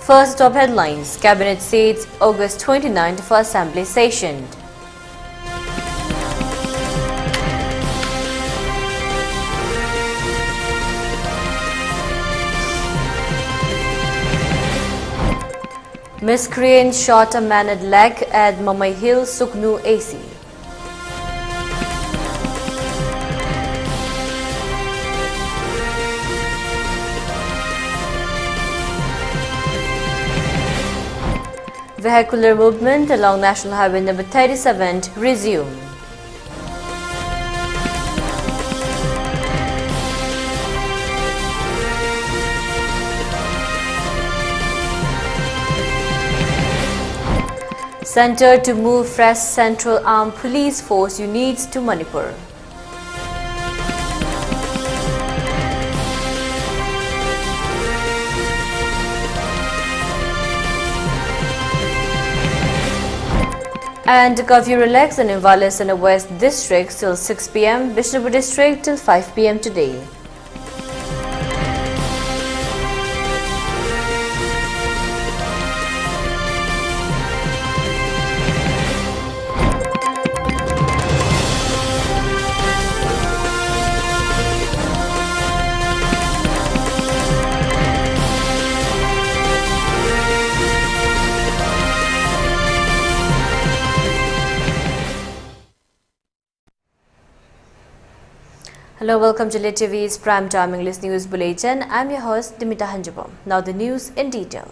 First top headlines, Cabinet seats August 29 for Assembly session. Miscreant shot a man at leg at Mamai Hill, Suknu, AC. Vehicular movement along National Highway number 37 resume. Center to move fresh Central Armed Police Force units to Manipur. And curfew relaxed in Enhancement in the West District till 6 p.m, Bishnupur District till 5 p.m. today. Hello, welcome to ELITETV's Prime Time English News Bulletin. I'm your host, Deemita. Now the news in detail.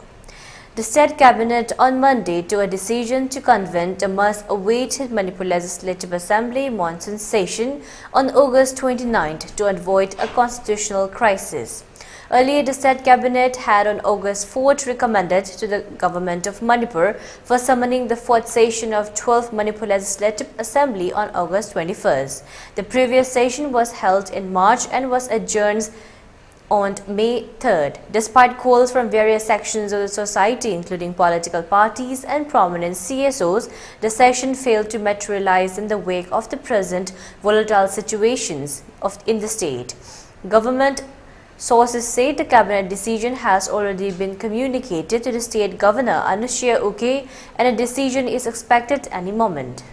The State Cabinet on Monday took a decision to convene a much-awaited Manipur Legislative Assembly monsoon session on August 29th to avoid a constitutional crisis. Earlier, the State Cabinet had on August 4th recommended to the Government of Manipur for summoning the 4th session of 12th Manipur Legislative Assembly on August 21st. The previous session was held in March and was adjourned on May 3rd. Despite calls from various sections of the society, including political parties and prominent CSOs, the session failed to materialize in the wake of the present volatile situations in the state. Government sources say the cabinet decision has already been communicated to the state governor Anushya Uke and a decision is expected any moment.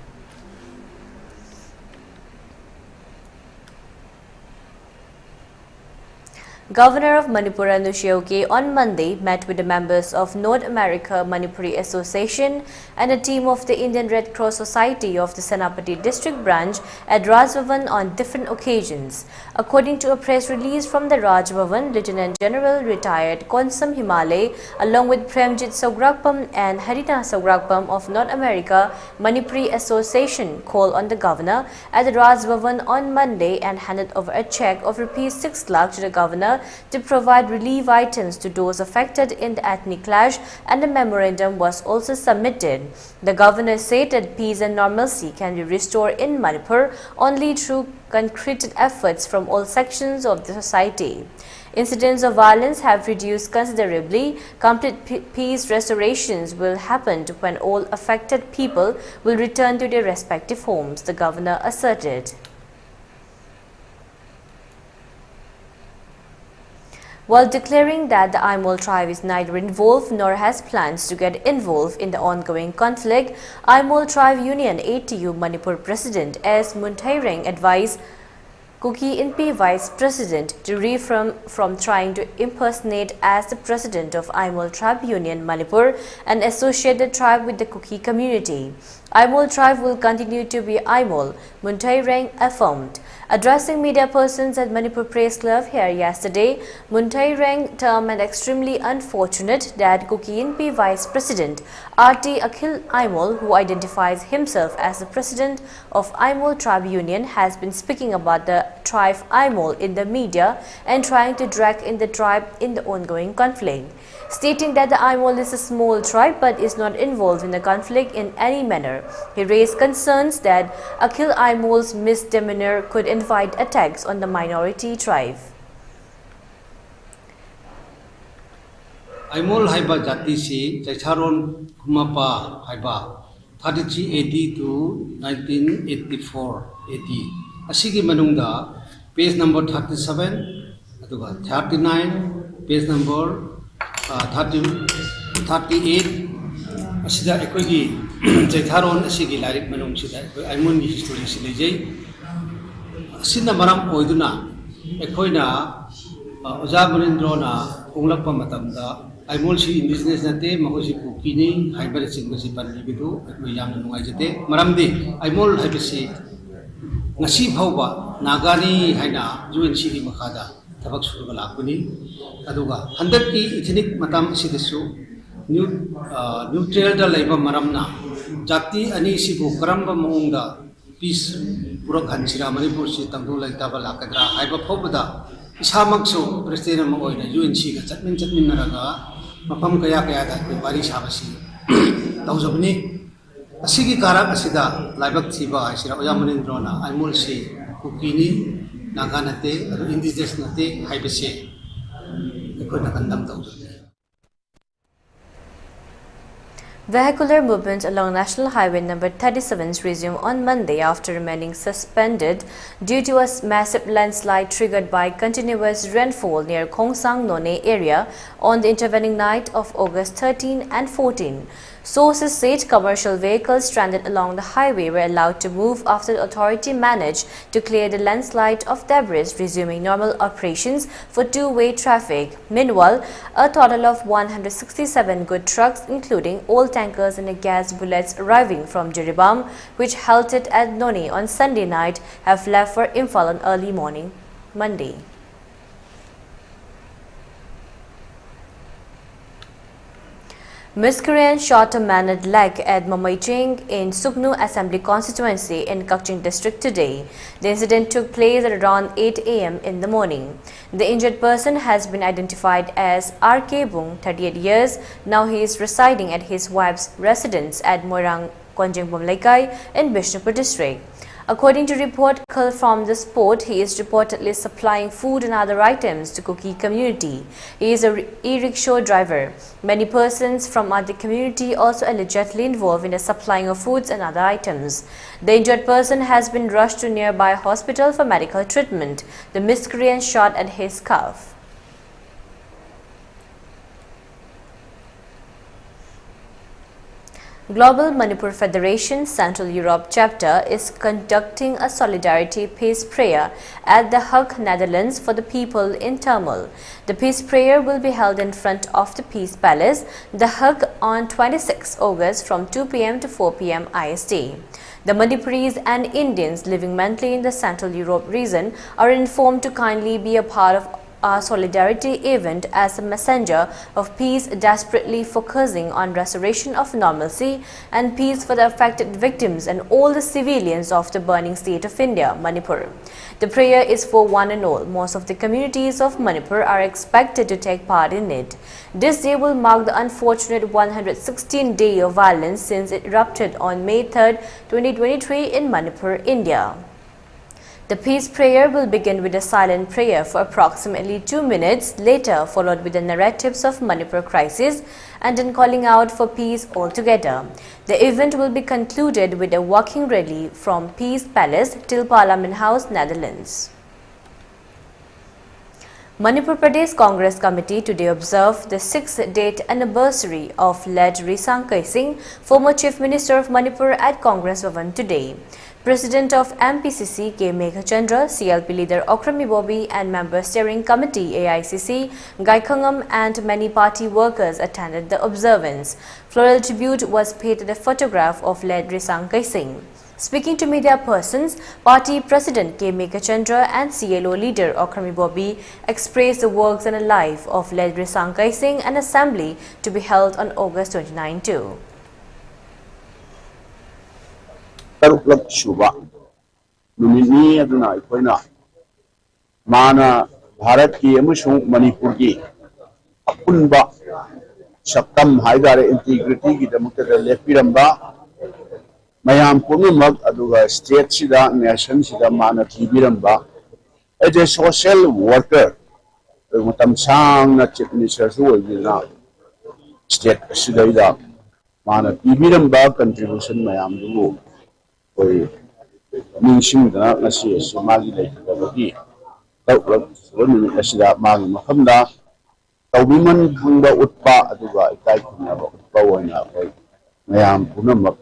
Governor of Manipur Anushya Uke on Monday met with the members of North America Manipuri Association and a team of the Indian Red Cross Society of the Senapati District Branch at Raj Bhavan on different occasions. According to a press release from the Raj Bhavan, Lieutenant General retired Konsam Himalay along with Premjit Saugrakpam and Harina Saugrakpam of North America Manipuri Association called on the governor at the Raj Bhavan on Monday and handed over a check of Rs 6 lakh to the governor to provide relief items to those affected in the ethnic clash, and a memorandum was also submitted. The governor said that peace and normalcy can be restored in Manipur only through concrete efforts from all sections of the society. Incidents of violence have reduced considerably. Complete peace restorations will happen when all affected people will return to their respective homes, the governor asserted. While declaring that the Aimol tribe is neither involved nor has plans to get involved in the ongoing conflict, Aimol Tribe Union ATU Manipur President S. Muntaireng advised Kuki Inpi Vice President to refrain from trying to impersonate as the President of Aimol Tribe Union Manipur and associate the tribe with the Kuki community. Aimol tribe will continue to be Aimol, Muntaireng affirmed. Addressing media persons at Manipur Press Club here yesterday, Muntaireng termed it extremely unfortunate that Kuki Inpi Vice President RT Akhil Aimol, who identifies himself as the President of Aimol Tribe Union, has been speaking about the tribe Aimol in the media and trying to drag in the tribe in the ongoing conflict. Stating that the Aimol is a small tribe but is not involved in the conflict in any manner. He raised concerns that Akhil Aimol's misdemeanor could invite attacks on the minority tribe. Aimol haiba jati si Chaicharon Kumapa haiba 3380 to 1984 80. Asigi manungda page number 37 aduga 39 page number 30 238 asida ekogi jaitharon asigi larik manung sida aimun gi history silejei asina maram oiduna ekoina oja burindro na onglakpa matamda aimol si indigenous nate mahosi kukini haibar singasi panni bidu ekoi yam nungai jete maramdi aimol haibisi ngasi phauba nagani haina UNC gi makhada tabak suruga lakuni aduga handaki ethnic matam sidisu neutral da laiba maramna jati ani sibu karamba maungda peace purak hansira manipur si tangdu laitaba lakadra haiba phobada isamakso president ma oina UNC ga chatmin naraga mapam kaya da bari sabasi tawjabni asigi karak asida laibak thiba asira oyamanindrona aimol si kukini naganate indigenous nate haibase ekona kandam tawjabni. Vehicular movement along National Highway number 37 resumed on Monday after remaining suspended due to a massive landslide triggered by continuous rainfall near Khongsang None area on the intervening night of August 13 and 14. Sources said commercial vehicles stranded along the highway were allowed to move after the authority managed to clear the landslide of debris, resuming normal operations for two-way traffic. Meanwhile, a total of 167 goods trucks, including oil tankers and gas bullets arriving from Jiribam, which halted at Noni on Sunday night, have left for Imphal on early morning Monday. Miscreant shot a man at leg at Mamaiching in Suknu Assembly constituency in Kakching district today. The incident took place at around 8 a.m. in the morning. The injured person has been identified as R.K. Bung, 38 years. Now he is residing at his wife's residence at Moirang Konjingbom Laikai in Bishnupur district. According to report from the spot, he is reportedly supplying food and other items to Kuki community. He is an e-rickshaw driver. Many persons from other community also allegedly involved in the supplying of foods and other items. The injured person has been rushed to nearby hospital for medical treatment. The miscreant shot at his calf. Global Manipur Federation Central Europe chapter is conducting a solidarity peace prayer at The Hague, Netherlands for the people in turmoil. The peace prayer will be held in front of the Peace Palace, The Hague, on 26 August from 2 p.m. to 4 p.m. IST. The Manipuris and Indians living mentally in the Central Europe region are informed to kindly be a part of our solidarity event as a messenger of peace, desperately focusing on restoration of normalcy and peace for the affected victims and all the civilians of the burning state of India, Manipur. The prayer is for one and all. Most of the communities of Manipur are expected to take part in it. This day will mark the unfortunate 116th day of violence since it erupted on May 3, 2023 in Manipur, India. The peace prayer will begin with a silent prayer for approximately 2 minutes, later followed with the narratives of Manipur crisis and then calling out for peace altogether. The event will be concluded with a walking rally from Peace Palace till Parliament House, Netherlands. Manipur Pradesh Congress Committee today observed the 6th date anniversary of late Risang Kaising, former Chief Minister of Manipur, at Congress Bhavan today. President of MPCC K. Meghachandra, CLP leader Okrami Bobby and member steering committee AICC Gaikhangam and many party workers attended the observance. Floral tribute was paid to the photograph of late Risang Kaising. Speaking to media persons, party president K. Meghachandra and CLO leader Okrami Bobby expressed the works and life of late Risang Kaising, an assembly to be held on August 29 too. Taruklak Shuba Lumini Aduna Ikoina Mana Bharat ki Emushung Manipur ki Apunba Shaktam Haidare integrity ki Damuka Lepiramba Mayam Punumak Aduga state Sida nation Sida Mana Tibiramba as a social worker Mutam Sang na Chief Minister Suwina state Sidaida Mana Tibiramba contribution Mayam Dugu Minshing the Nasi Somali like the Tauklak, Asida Mali Mahamda, tawbiman khangba utpa aduga ikai khunaba utpa oina khoi mayam punamak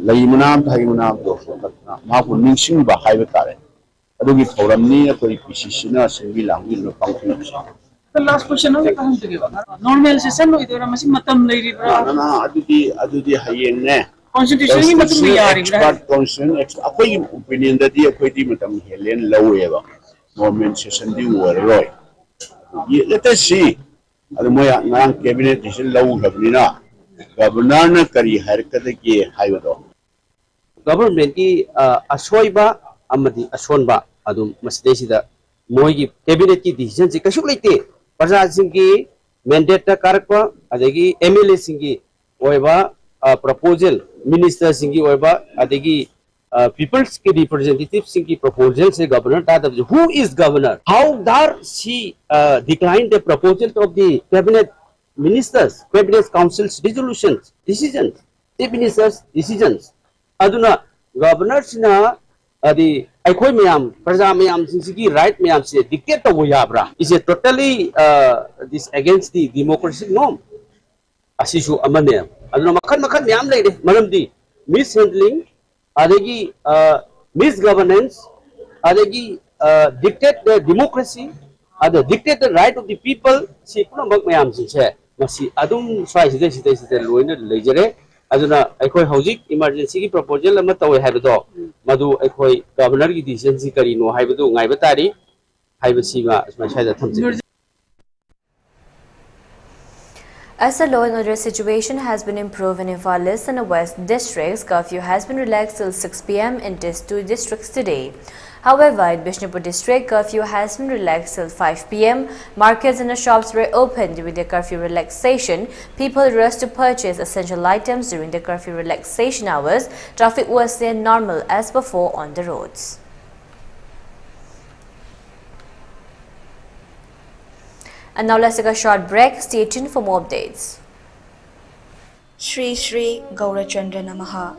lei manam thai manam do sokatna ma pu ningsing ba haiba tare adugi thoramni khoi PCC na singbi langbi no pangthina. The last question is normal session no idora masi matam leiri bra na adudi hayeng ne constitution ni matum yari bra expert constitution akoi opinion da di akoi di matam helen lawe ba normal session di waroi ye let us see adu moya ngang cabinet decision law habnina governor na kari harkat ke haido government ki ashoiba amadi ashonba adu masdesida moigi cabinet ki decision ji kashuk leite praja singki mandate ta karakpa adegi MLA singki oiba proposal minister singki oiba adegi people's ki representatives singki proposal se governor ta who is governor how dar she declined the proposal of the cabinet ministers cabinet council's resolutions decisions the ministers decisions aduna governor sina adi aikoi mayam praja mayam singki right mayam se dictate to yabra is a totally this against the democratic norm asishu amane aduna makhan mayam leide maramdi mishandling adegi misgovernance adegi dictate the democracy ada dictate the right of the people si punamak mayam se masi adum swai side loina lejare aduna aikoi hojik emergency ki proposal ama tawe haibedo madu aikoi governor ki decision si kari no haibedo ngaiba tari haibasi ma asma shaida thamji. As the law and order situation has been improved in Imphal East and West districts, curfew has been relaxed till 6 p.m. in these two districts today. However, in Bishnupur district, curfew has been relaxed till 5 p.m. Markets and the shops were open during the curfew relaxation. People rushed to purchase essential items during the curfew relaxation hours. Traffic was then normal as before on the roads. And now let's take a short break. Stay tuned for more updates. Shri Shri Gaurachandra Namaha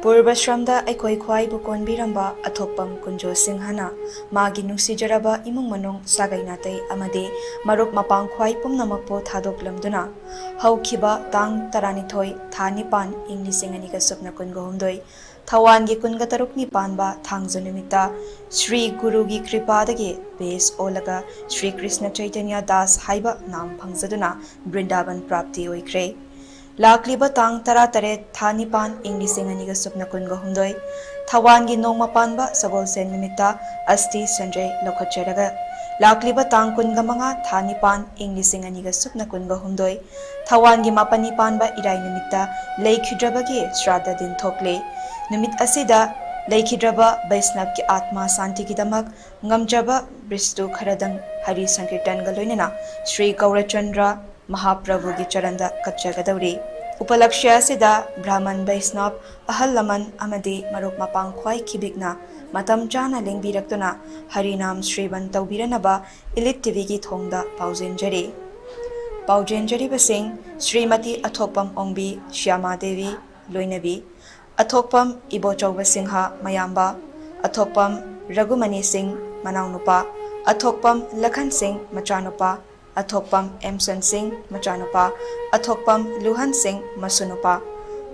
Purvashramda Aikoi Kwai Bukon Biramba Athokpam Kunjo Singhana Magi Nusijaraba Imung Manung Sagainatei Amade Maruk Mapang Kwai Pumnamapo Thadok Lamduna Haukiba Tang Taranithoi Thanipan Ingli Singanika Supna Kungohumdoi Thawangi Kungatarukni Panba Thangzunimita Shri Guru Gi Kripadagi Base Olaga Shri Krishna Chaitanya Das Haiba Nam Phangzaduna Brindaban Prapti Oikre Lakliba Tang Tara Tare Thanipan Ingli Singaniga Supna Kungohumdoi Thawangi Nongma Panba Sabol Sen Nimita Asti Sanjay Lokacheraga Lakliba Tang Kungamanga Thanipan Ingli Singaniga Supna Kungohumdoi Thawangi Mapani Panba Irai Nimita Leikidrabagi Strada Din Thokle Numit asida Leikidraba Vaisnav ki Atma Santi ki damak ngamjaba Bristu Kharadang Hari Sankirtan Galoinana Shri Gaurachandra Mahaprabhu ki Charanda Katchagadauri Upalakshya asida Brahman Vaisnav Ahal Laman Amadi Maruk Mapang Kwai Kibigna Matam Chana Lingbirakuna Harinam Shrivan Taubiranaba ELITETV ki Thongda Pauzenjari Pauzenjari Basing Srimati Athopam Ongbi Shyama Devi Loinabi Athokpam Ibochauba Singha Mayamba Athokpam Ragumani Singh Manaunupa Athokpam Lakhan Singh Machanupa Athokpam Emson Singh Machanupa Athokpam Luhan Singh Masunupa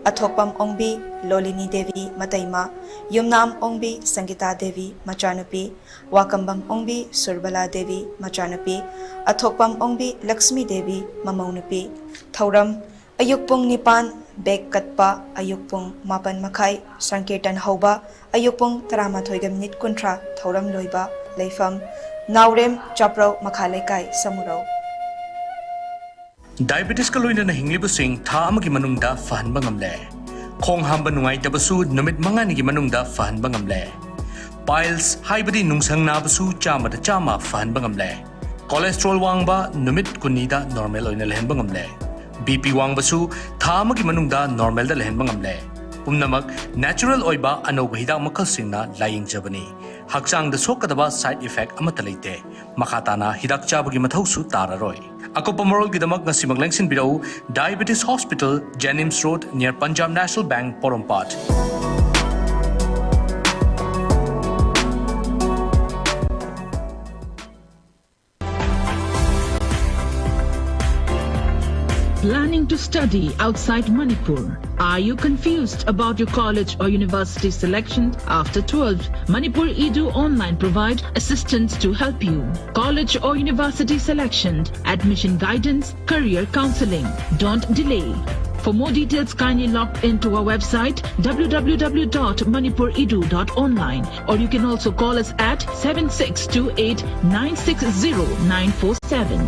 Athokpam Ongbi Lolini Devi Mataima Yumnam Ongbi Sangita Devi Machanupi Wakambam Ongbi Surbala Devi Machanupi Athokpam Ongbi Lakshmi Devi Mamaunupi Thauram Ayukpung Nipan Bek Katpa Ayukpung Mapan Makai Sankirtan Hauba Ayukpung Taramathoigam Nit Kuntra Thauram Loiba Leifam Naurem Chaprau Makhalekai Samurau Diabetes ka loina na hinglibusing tha amagi manungda fahanba ngamle khong hamba nungai tabasu numit manga nigi manungda fahanba ngamle piles haibadi nungsang nabasu chama da chama fahanba ngamle cholesterol wangba numit kunida normal oina lehenba ngamle BP wangbasu tha amagi manungda normal da lehenba ngamle umnamak natural oiba anoba hidak makal singna laying jabani hakchang da sokadaba side effect amata leite makhatana hidak chabagi mathausu tararoi akopa moral gidamak ngasi maglengsin birau Diabetes Hospital Jennings Road near Punjab National Bank Porompat planning to study outside Manipur? Are you confused about your college or university selection after 12th? Manipur Edu Online provide assistance to help you. College or university selection, admission guidance, career counseling. Don't delay. For more details, kindly log into our website www.manipuredu.online, or you can also call us at 7628 960 947.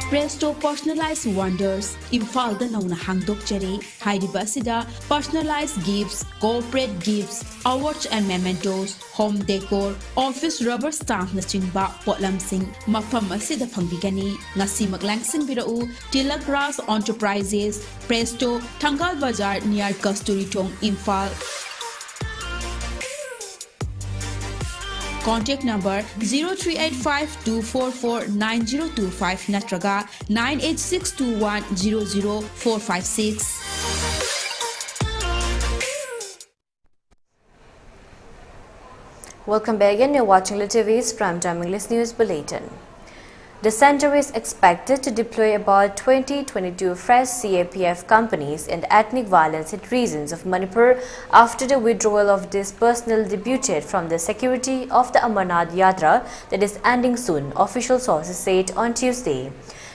Presto Personalized Wonders, Imphal da nauna hangdok chari, Hyderabad sida personalized gifts, corporate gifts, awards and mementos, home decor, office rubber stamp na chingba potlam sing mafam asida phangbigani ngasi maglangsing birau Tilak Ras Enterprises, Presto, Thangal Bazar near Kasturi Thong, Imphal. Contact number 0385-244-9025 natraga 98621-00456. Welcome back again. You're watching ELITETV's Primetime English News Bulletin. The center is expected to deploy about 20-22 fresh CAPF companies in ethnic violence-hit regions of Manipur after the withdrawal of this personnel debuted from the security of the Amarnath Yatra that is ending soon, official sources said on Tuesday.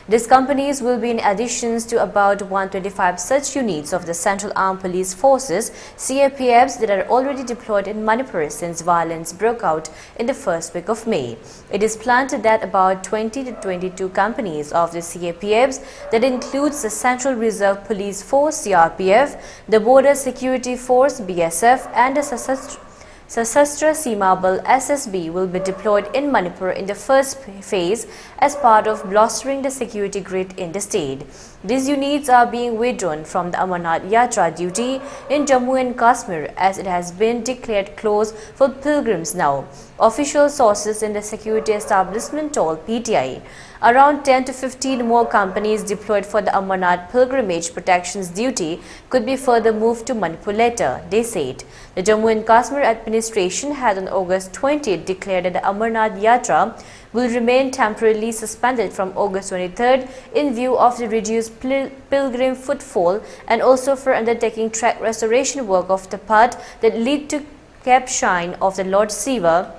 These companies will be in addition to about 125 such units of the Central Armed Police Forces CAPFs that are already deployed in Manipur since violence broke out in the first week of May. It is planned that about 20 to 22 companies of the CAPFs, that includes the Central Reserve Police Force CRPF, the Border Security Force BSF and the Sasastra Seema Bal SSB will be deployed in Manipur in the first phase as part of bolstering the security grid in the state. These units are being withdrawn from the Amarnath Yatra duty in Jammu and Kashmir as it has been declared closed for pilgrims now, official sources in the security establishment told PTI. Around 10 to 15 more companies deployed for the Amarnath pilgrimage protections duty could be further moved to Manipur later, they said. The Jammu and Kashmir administration had on August 20th declared that the Amarnath Yatra will remain temporarily suspended from August 23rd in view of the reduced pilgrim footfall and also for undertaking track restoration work of the path that lead to Cape Shrine of the Lord Shiva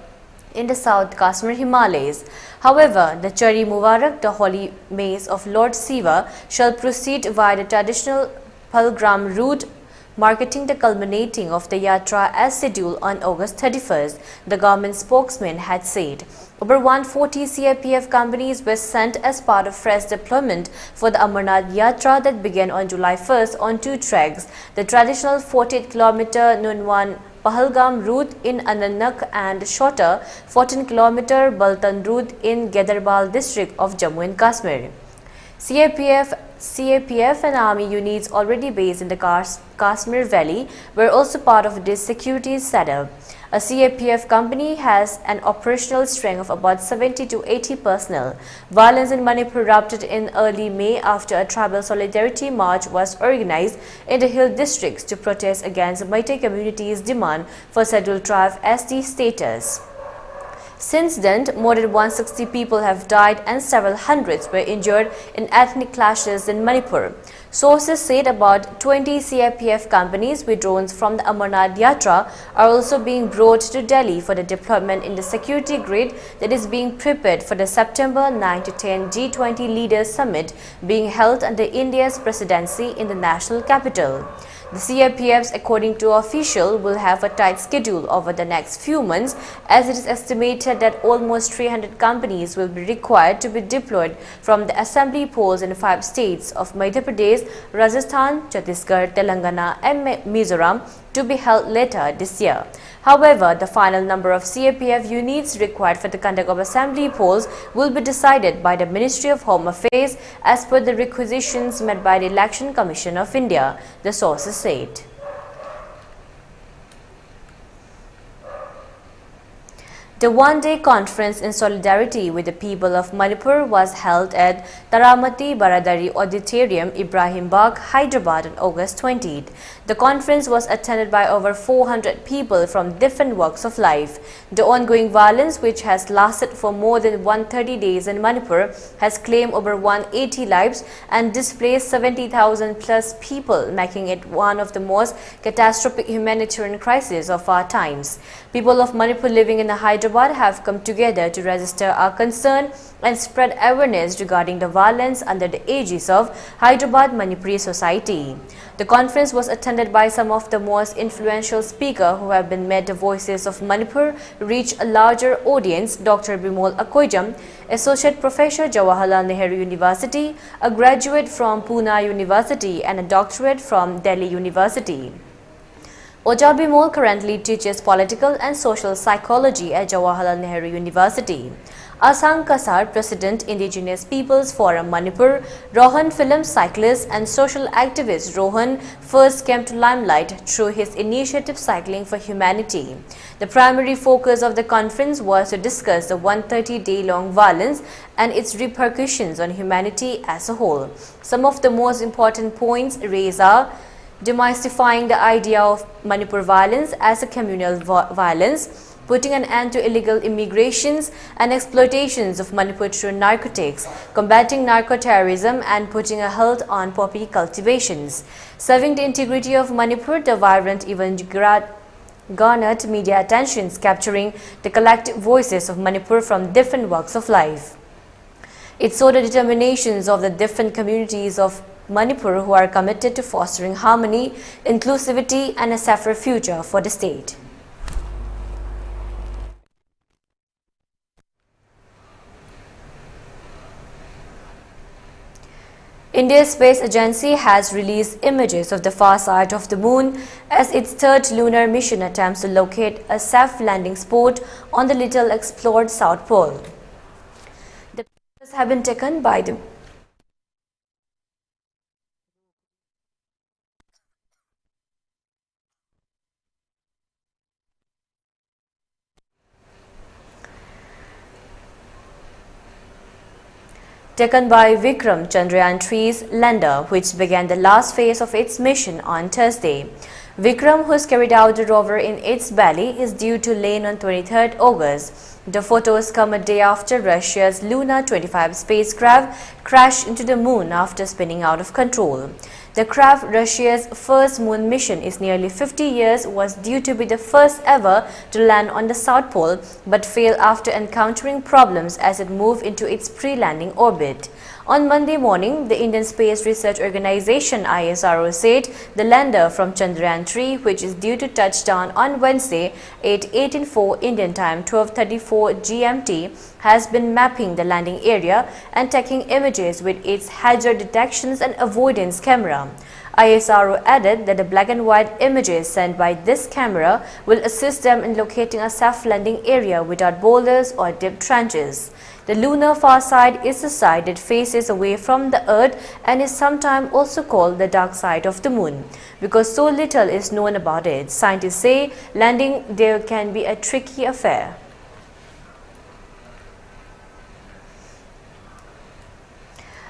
in the South Kashmir Himalayas. However, the Chari Mubarak, the holy maze of Lord Shiva, shall proceed via the traditional pilgrim route, marking the culminating of the Yatra as scheduled on August 31st, the government spokesman had said. Over 140 CAPF companies were sent as part of fresh deployment for the Amarnath Yatra that began on July 1st on two tracks, the traditional 48-kilometer Nunwan Pahalgam route in Anantnag and shorter 14-kilometer Baltan route in Gedarbal district of Jammu and Kashmir. CAPF and army units already based in the Kashmir Valley were also part of this security setup. A CAPF company has an operational strength of about 70 to 80 personnel. Violence in Manipur erupted in early May after a tribal solidarity march was organized in the hill districts to protest against the Meitei community's demand for scheduled tribe ST status. Since then, more than 160 people have died and several hundreds were injured in ethnic clashes in Manipur. Sources said about 20 CAPF companies with drones from the Amarnath Yatra are also being brought to Delhi for the deployment in the security grid that is being prepared for the September 9 to 10 G20 Leaders Summit being held under India's presidency in the national capital. The CAPFs, according to official, will have a tight schedule over the next few months as it is estimated that almost 300 companies will be required to be deployed from the assembly polls in 5 states of Madhya Pradesh, Rajasthan, Chhattisgarh, Telangana and Mizoram to be held later this year. However, the final number of CAPF units required for the conduct of assembly polls will be decided by the Ministry of Home Affairs as per the requisitions made by the Election Commission of India, the sources said. The one-day conference in solidarity with the people of Manipur was held at Taramati Baradari Auditorium, Ibrahim Bagh, Hyderabad on August 20th. The conference was attended by over 400 people from different walks of life. The ongoing violence, which has lasted for more than 130 days in Manipur, has claimed over 180 lives and displaced 70,000 plus people, making it one of the most catastrophic humanitarian crises of our times. People of Manipur living in Hyderabad have come together to register our concern and spread awareness regarding the violence under the aegis of Hyderabad Manipuri society. The conference was attended by some of the most influential speakers who have been made the voices of Manipur reach a larger audience. Dr. Bimol Akoijam, Associate Professor, Jawaharlal Nehru University, a graduate from Pune University and a doctorate from Delhi University. Oja Bimol currently teaches political and social psychology at Jawaharlal Nehru University. Asang Kasar, President, Indigenous Peoples Forum Manipur, Rohan film cyclist and social activist Rohan first came to limelight through his initiative Cycling for Humanity. The primary focus of the conference was to discuss the 130-day-long violence and its repercussions on humanity as a whole. Some of the most important points raised are demystifying the idea of Manipur violence as a communal violence, putting an end to illegal immigrations and exploitations of Manipur through narcotics, combating narco-terrorism and putting a halt on poppy cultivations. Serving the integrity of Manipur, the vibrant event garnered media attentions, capturing the collective voices of Manipur from different walks of life. It saw the determinations of the different communities of Manipur who are committed to fostering harmony, inclusivity and a safer future for the state. India's space agency has released images of the far side of the moon as its third lunar mission attempts to locate a safe landing spot on the little explored South Pole. The pictures have been taken by the Vikram Chandrayaan 3's lander, which began the last phase of its mission on Thursday. Vikram, who's carried out the rover in its belly, is due to land on 23rd August. The photos come a day after Russia's Lunar 25 spacecraft crashed into the moon after spinning out of control. The craft, Russia's first moon mission is nearly 50 years, was due to be the first ever to land on the South Pole, but failed after encountering problems as it moved into its pre-landing orbit. On Monday morning, the Indian Space Research Organization ISRO said the lander from Chandrayaan 3, which is due to touch down on Wednesday at 18:04 Indian time 12:34 GMT, has been mapping the landing area and taking images with its hazard detections and avoidance camera. ISRO added that the black and white images sent by this camera will assist them in locating a safe landing area without boulders or deep trenches. The lunar far side is the side that faces away from the Earth and is sometimes also called the dark side of the moon. Because so little is known about it, scientists say landing there can be a tricky affair.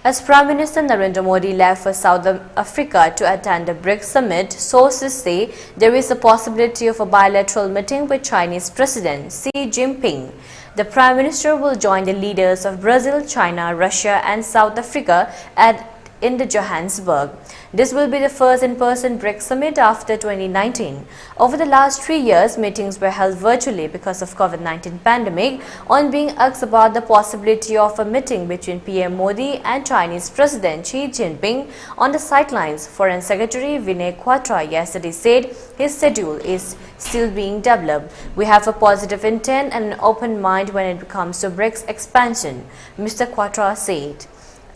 As Prime Minister Narendra Modi left for South Africa to attend the BRICS summit, sources say there is a possibility of a bilateral meeting with Chinese President Xi Jinping. The Prime Minister will join the leaders of Brazil, China, Russia and South Africa in the Johannesburg. This will be the first in-person BRICS summit after 2019. Over the last 3 years, meetings were held virtually because of COVID-19 pandemic. On being asked about the possibility of a meeting between PM Modi and Chinese President Xi Jinping on the sidelines, Foreign Secretary Vinay Quatra yesterday said his schedule is still being developed. We have a positive intent and an open mind when it comes to BRICS expansion, Mr. Quatra said.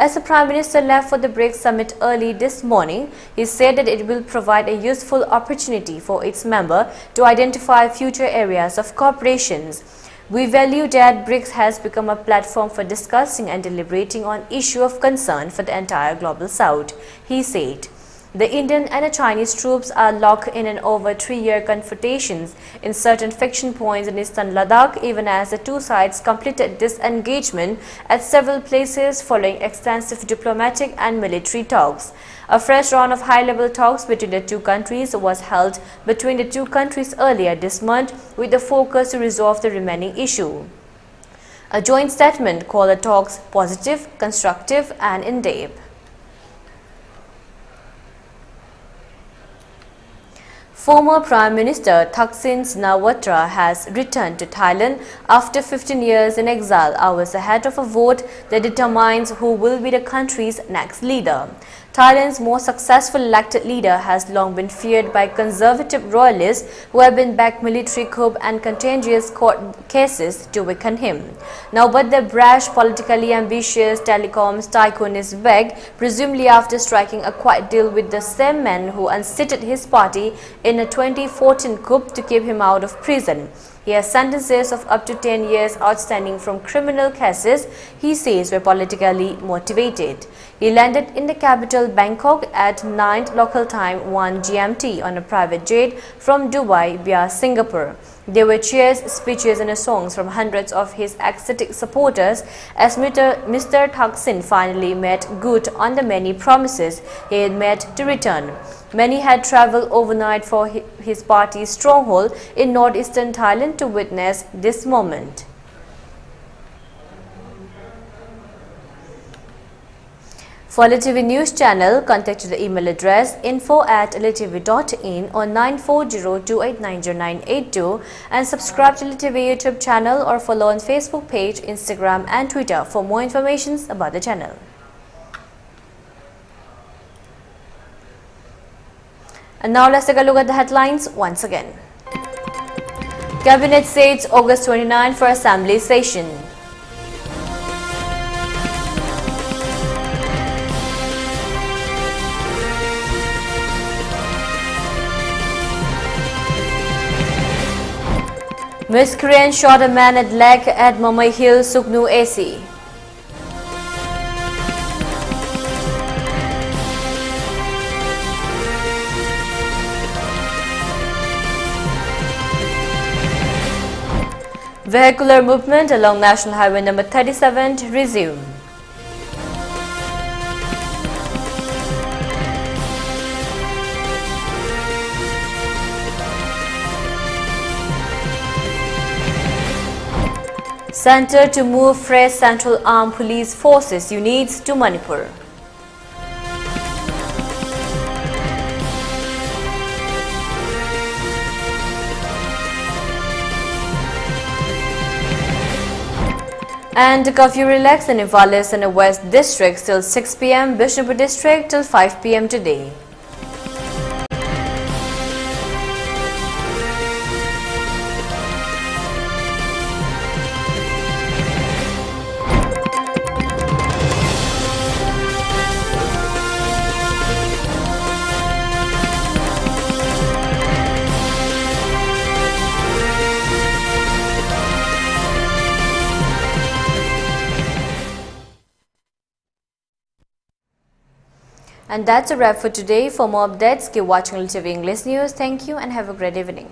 As the Prime Minister left for the BRICS summit early this morning, he said that it will provide a useful opportunity for its members to identify future areas of cooperation. We value that BRICS has become a platform for discussing and deliberating on issues of concern for the entire global South, he said. The Indian and the Chinese troops are locked in an over 3-year confrontations in certain friction points in eastern Ladakh, even as the two sides completed disengagement at several places following extensive diplomatic and military talks. A fresh round of high-level talks between the two countries was held between the two countries earlier this month, with the focus to resolve the remaining issue. A joint statement called the talks positive, constructive, and in-depth. Former Prime Minister Thaksin Shinawatra has returned to Thailand after 15 years in exile, hours ahead of a vote that determines who will be the country's next leader. Thailand's most successful elected leader has long been feared by conservative royalists who have been backed military coup and contentious court cases to weaken him. Now, but the brash, politically ambitious telecoms tycoon is back, presumably after striking a quiet deal with the same man who unseated his party in a 2014 coup to keep him out of prison. He has sentences of up to 10 years outstanding from criminal cases he says were politically motivated. He landed in the capital Bangkok at 9 local time 1 GMT on a private jet from Dubai via Singapore. There were cheers, speeches and songs from hundreds of his ecstatic supporters as Mr. Thaksin finally made good on the many promises he had made to return. Many had travelled overnight for his party's stronghold in northeastern Thailand to witness this moment. For ELITETV News Channel, contact the email address info@elitetv.in or 9402890982 and subscribe to ELITETV YouTube channel or follow on Facebook page, Instagram and Twitter for more information about the channel. And now let's take a look at the headlines once again. Cabinet sits August 29 for Assembly session. Miscreant shot a man at leg at Mamai Hill, Suknu, AC. Vehicular movement along National Highway number 37 to resume. Center to move fresh Central Armed Police Forces units to Manipur. And the curfew relaxed in Ivalis and the West District till 6 p.m, Bishnupur District till 5 p.m. today. And that's a wrap for today. For more updates, keep watching ELITETV English News. Thank you and have a great evening.